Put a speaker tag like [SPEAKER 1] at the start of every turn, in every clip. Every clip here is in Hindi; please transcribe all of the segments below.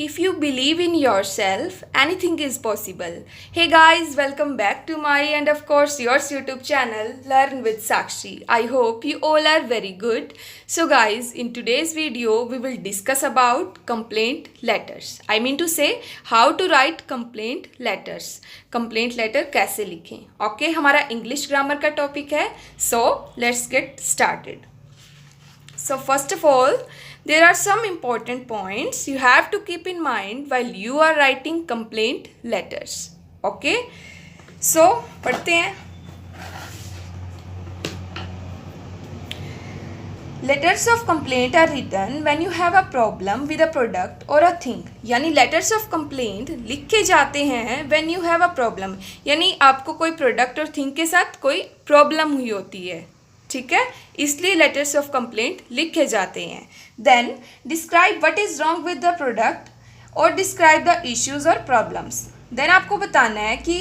[SPEAKER 1] If you believe in yourself, anything is possible. Hey guys, welcome back to my and of course yours YouTube channel Learn with Sakshi. I hope you all are very good. So guys, in today's video we will discuss about complaint letters. I mean to say how to write complaint letters. Complaint letter कैसे लिखें. Okay, हमारा English grammar का topic है. So let's get started. So first of all, there are some important points you have to keep in mind while you are writing complaint letters. Okay? So पढ़ते हैं. Letters of complaint are written when you have a problem with a product or a thing. यानी letters of complaint लिखे जाते हैं when you have a problem. यानी आपको कोई product और thing के साथ कोई problem हुई होती है. ठीक है, इसलिए लेटर्स ऑफ कंप्लेंट लिखे जाते हैं. Then describe what is wrong with the product और डिस्क्राइब द इश्यूज और प्रॉब्लम्स. देन आपको बताना है कि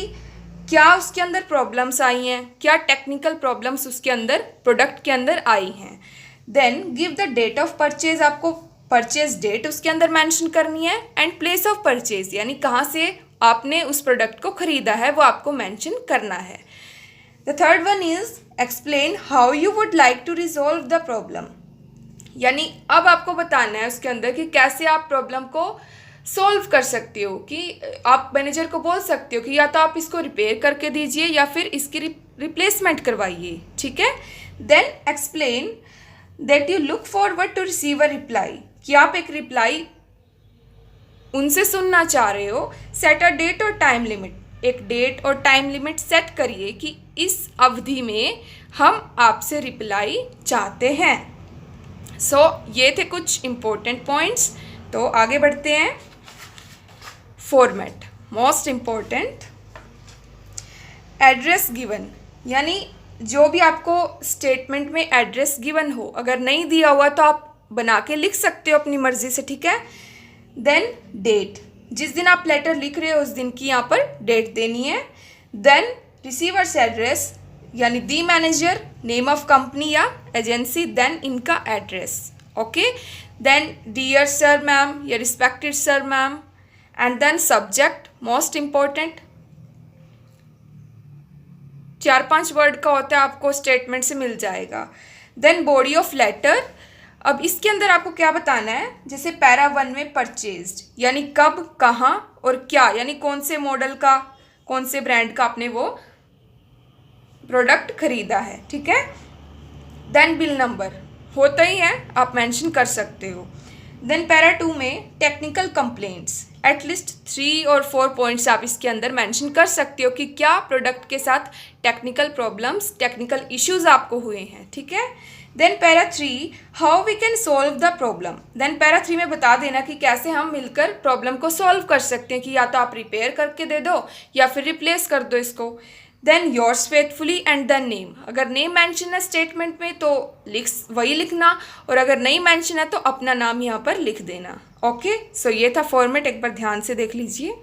[SPEAKER 1] क्या उसके अंदर प्रॉब्लम्स आई हैं, क्या टेक्निकल प्रॉब्लम्स उसके अंदर प्रोडक्ट के अंदर आई हैं. Then give the date of purchase, आपको परचेज डेट उसके अंदर मेंशन करनी है. एंड प्लेस ऑफ परचेज यानी कहाँ से आपने उस प्रोडक्ट को ख़रीदा है वो आपको मेंशन करना है. The third one is explain how you would like to resolve the problem. यानी अब आपको बताना है उसके अंदर कि कैसे आप प्रॉब्लम को सॉल्व कर सकते हो. कि आप मैनेजर को बोल सकते हो कि या तो आप इसको रिपेयर करके दीजिए या फिर इसकी रिप्लेसमेंट करवाइए. ठीक है. Then explain that you look forward to receive a reply, कि आप एक रिप्लाई उनसे सुनना चाह रहे हो. सेट अ डेट और टाइम लिमिट, एक डेट और टाइम लिमिट सेट करिए कि इस अवधि में हम आपसे रिप्लाई चाहते हैं. सो ये थे कुछ इम्पोर्टेंट पॉइंट्स. तो आगे बढ़ते हैं. Format most important. Address given, यानी जो भी आपको स्टेटमेंट में एड्रेस गिवन हो, अगर नहीं दिया हुआ तो आप बना के लिख सकते हो अपनी मर्ज़ी से. ठीक है. देन डेट, जिस दिन आप लेटर लिख रहे हो उस दिन की यहाँ पर डेट देनी है. देन रिसीवर्स एड्रेस यानी the manager, name of company या एजेंसी, देन इनका address. Okay. Then dear sir ma'am या respected sir ma'am. And then subject most important, 4-5 word का होता है, आपको स्टेटमेंट से मिल जाएगा. Then body of letter. अब इसके अंदर आपको क्या बताना है, जैसे पैरा 1 में परचेज्ड यानी कब, कहाँ और क्या, यानी कौन से मॉडल का, कौन से ब्रांड का आपने वो प्रोडक्ट खरीदा है. ठीक है. देन बिल नंबर होता ही है, आप मेंशन कर सकते हो. देन पैरा 2 में टेक्निकल कंप्लेंट्स, एटलीस्ट 3 और 4 पॉइंट्स आप इसके अंदर मेंशन कर सकते हो कि क्या प्रोडक्ट के साथ टेक्निकल प्रॉब्लम्स, टेक्निकल इश्यूज आपको हुए हैं. ठीक है. Then para 3 how we can solve the problem. Then para 3 में बता देना कि कैसे हम मिलकर प्रॉब्लम को सॉल्व कर सकते हैं, कि या तो आप रिपेयर करके दे दो या फिर रिप्लेस कर दो इसको. Then yours faithfully and the name, अगर नेम मेंशन है स्टेटमेंट में तो वही लिखना, और अगर नहीं मेंशन है तो अपना नाम यहाँ पर लिख देना. ओके. सो ये था फॉर्मेट, एक बार ध्यान से देख लीजिए.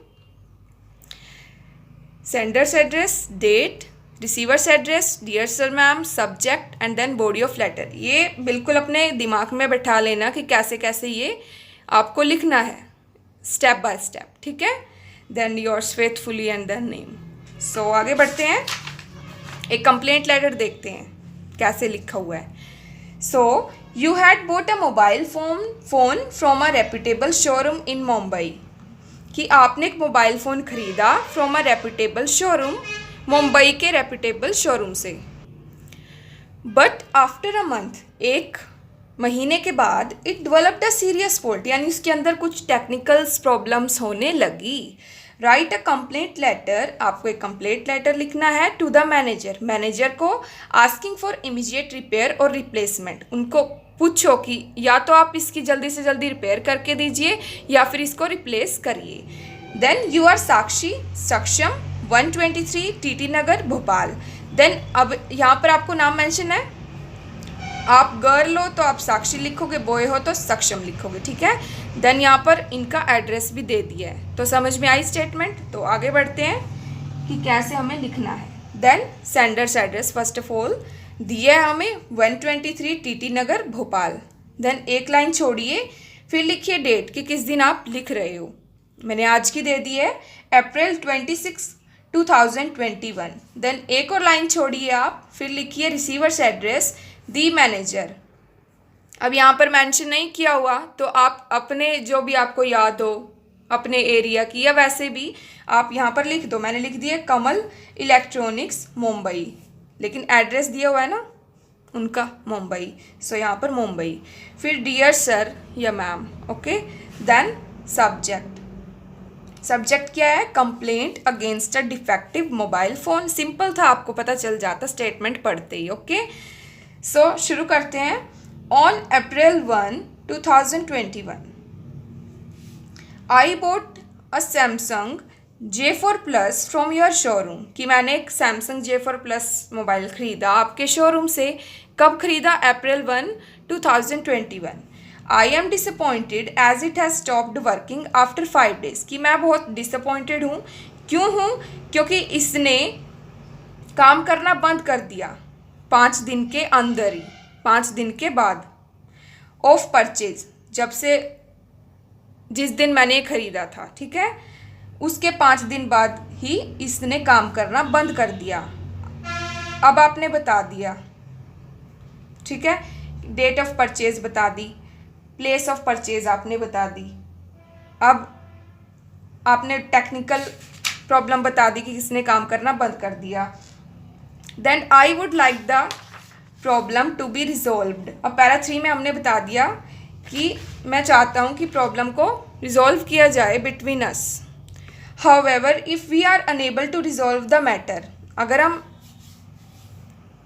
[SPEAKER 1] Sender's address, date, receiver's address, dear sir ma'am, subject and then body of letter. ये बिल्कुल अपने दिमाग में बैठा लेना कि कैसे कैसे ये आपको लिखना है स्टेप बाय स्टेप. ठीक है. Then yours faithfully and then name. So आगे बढ़ते हैं. एक कंप्लेंट लेटर देखते हैं कैसे लिखा हुआ है. So you had boat a mobile phone from a reputable showroom in Mumbai, कि आपने एक मोबाइल फ़ोन ख़रीदा from a reputable showroom, Mumbai के रेप्यूटेबल शोरूम से. बट आफ्टर अ मंथ, एक महीने के बाद, it developed a serious fault, यानी उसके अंदर कुछ टेक्निकल्स प्रॉब्लम्स होने लगी. राइट अ कंप्लेंट लेटर, आपको एक कंप्लेंट लेटर लिखना है टू द मैनेजर, मैनेजर को, आस्किंग फॉर इमीडिएट रिपेयर और रिप्लेसमेंट. उनको पूछो कि या तो आप इसकी जल्दी से जल्दी रिपेयर करके दीजिए या फिर इसको रिप्लेस करिए. देन यू आर साक्षी, सक्षम, 123 टीटी नगर भोपाल. देन अब यहाँ पर आपको नाम मेंशन है, आप गर्ल हो तो आप साक्षी लिखोगे, बॉय हो तो सक्षम लिखोगे. ठीक है. देन यहाँ पर इनका एड्रेस भी दे दिया है. तो समझ में आई स्टेटमेंट. तो आगे बढ़ते हैं कि कैसे हमें लिखना है. Then sender's address first of all दिया है हमें 123 टीटी नगर भोपाल. देन एक लाइन छोड़िए, फिर लिखिए डेट कि किस दिन आप लिख रहे हो। मैंने आज की दे दी है अप्रैल 26, 2021। देन एक और लाइन छोड़िए आप, फिर लिखिए रिसीवर्स एड्रेस दी मैनेजर। अब यहाँ पर मेंशन नहीं किया हुआ तो आप अपने जो भी आपको याद हो अपने एरिया की, या वैसे भी आप यहाँ पर लिख दो। मैंने लिख दिया कमल इलेक्ट्रॉनिक्स मुंबई, लेकिन एड्रेस दिया हुआ है ना उनका मुंबई, सो यहाँ पर मुंबई। फिर डियर सर या मैम, ओके। देन सब्जेक्ट क्या है? Complaint against a defective mobile phone. Simple था, आपको पता चल जाता स्टेटमेंट पढ़ते ही, ओके। सो शुरू करते हैं। On April 1, 2021 I bought a Samsung J4 Plus from your showroom, कि मैंने एक सैमसंग J4 Plus मोबाइल ख़रीदा आपके शोरूम से। कब ख़रीदा? April 1, 2021। I am disappointed as it has stopped working after 5 days, कि मैं बहुत डिसअपॉइंटेड हूँ। क्यों हूँ? क्योंकि इसने काम करना बंद कर दिया 5 दिन के अंदर ही, 5 दिन के बाद। ऑफ परचेज, जब से जिस दिन मैंने ख़रीदा था, ठीक है, उसके 5 दिन बाद ही इसने काम करना बंद कर दिया। अब आपने बता दिया, ठीक है, डेट ऑफ परचेज बता दी, प्लेस ऑफ परचेज आपने बता दी। अब आपने टेक्निकल प्रॉब्लम बता दी कि किसने काम करना बंद कर दिया। Then I would like the problem to be resolved. अब पैरा 3 में हमने बता दिया कि मैं चाहता हूँ कि प्रॉब्लम को रिजॉल्व किया जाए between us. However if we are unable to resolve the matter, अगर हम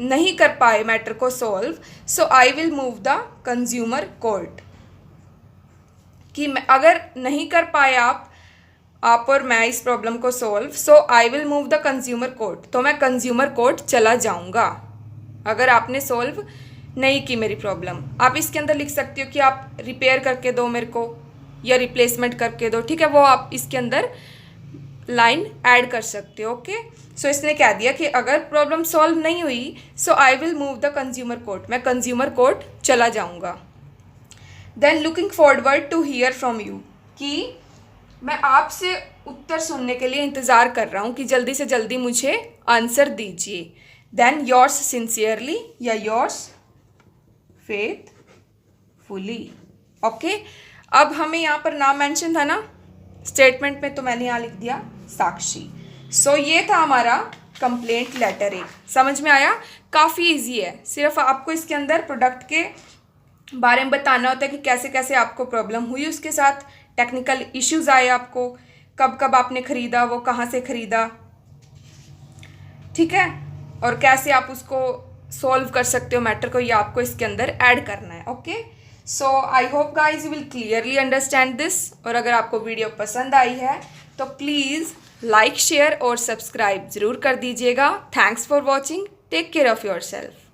[SPEAKER 1] नहीं कर पाए मैटर को solve, so I will move the consumer court, कि अगर नहीं कर पाए आप और मैं इस प्रॉब्लम को solve, so I will move the consumer court, तो मैं कंज्यूमर कोर्ट चला जाऊंगा अगर आपने सॉल्व नहीं की मेरी प्रॉब्लम। आप इसके अंदर लिख सकते हो कि आप रिपेयर करके दो मेरे को, या रिप्लेसमेंट करके दो, ठीक है, वो आप इसके अंदर लाइन ऐड कर सकते हो, ओके। सो इसने कह दिया कि अगर प्रॉब्लम सॉल्व नहीं हुई, so I will move the consumer court, मैं कंज्यूमर कोर्ट चला जाऊंगा। Then looking forward to hear from you, कि मैं आपसे उत्तर सुनने के लिए इंतज़ार कर रहा हूँ कि जल्दी से जल्दी मुझे आंसर दीजिए। देन योर्स सिंसियरली या योर्स फेथफुली, ओके। अब हमें यहाँ पर नाम मेंशन था ना स्टेटमेंट में, तो मैंने यहाँ लिख दिया साक्षी। सो ये था हमारा कंप्लेंट लेटर 1। समझ में आया? काफ़ी इजी है, सिर्फ आपको इसके अंदर प्रोडक्ट के बारे में बताना होता है कि कैसे कैसे आपको प्रॉब्लम हुई उसके साथ, टेक्निकल इश्यूज़ आए आपको, कब कब आपने ख़रीदा, वो कहाँ से ख़रीदा, ठीक है, और कैसे आप उसको सॉल्व कर सकते हो मैटर को, ये आपको इसके अंदर ऐड करना है, okay. So I hope guys you will clearly understand this. और अगर आपको वीडियो पसंद आई है तो प्लीज़ लाइक, शेयर और सब्सक्राइब ज़रूर कर दीजिएगा। Thanks for watching, take care of your self.